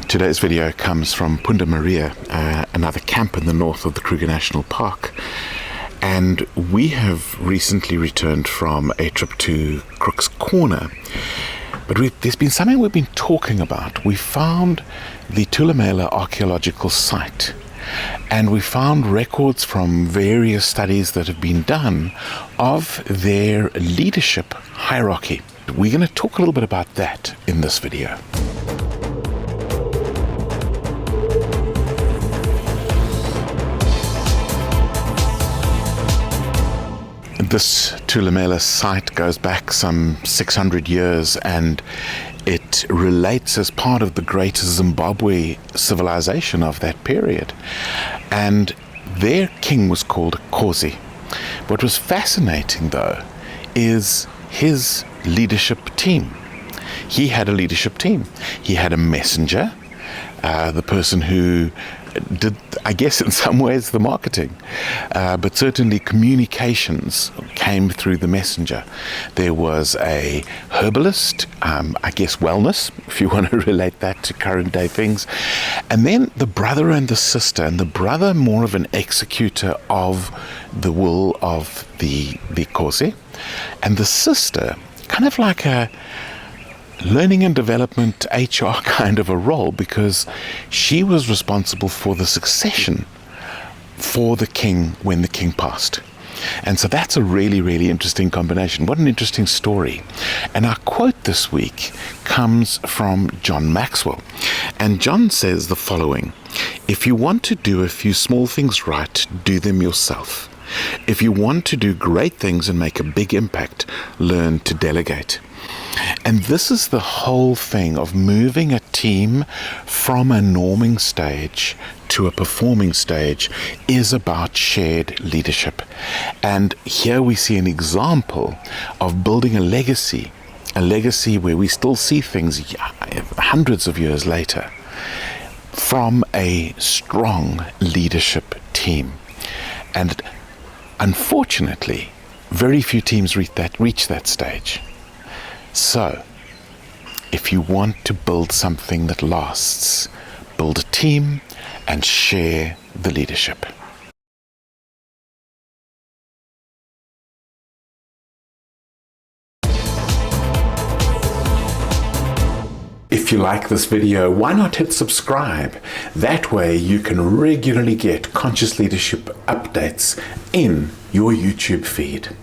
Today's video comes from Punta Maria, another camp in the north of the Kruger National Park. And we have recently returned from a trip to Crook's Corner. But there's been something we've been talking about. We found the Tulamela archaeological site, and we found records from various studies that have been done of their leadership hierarchy. We're going to talk a little bit about that in this video. This Tulamela site goes back some 600 years, and it relates as part of the greater Zimbabwe civilization of that period. And their king was called Kosi. What was fascinating, though, is his leadership team. He had a leadership team. He had a messenger, the person who did, I guess in some ways, the marketing, but certainly communications came through the messenger. There was a herbalist, I guess wellness, if you want to relate that to current day things, and then the brother and the sister, and the brother more of an executor of the will of the Kosi, and the sister kind of like a learning and development HR kind of a role, because she was responsible for the succession for the king when the king passed. And so that's a really, really interesting combination. What an interesting story. And our quote this week comes from John Maxwell. And John says the following: "If you want to do a few small things right, do them yourself. If you want to do great things and make a big impact, learn to delegate." And this is the whole thing of moving a team from a norming stage to a performing stage is about shared leadership. And here we see an example of building a legacy where we still see things hundreds of years later from a strong leadership team. And unfortunately, very few teams reach that stage. So, if you want to build something that lasts, build a team and share the leadership. If you like this video, why not hit subscribe? That way you can regularly get conscious leadership updates in your YouTube feed.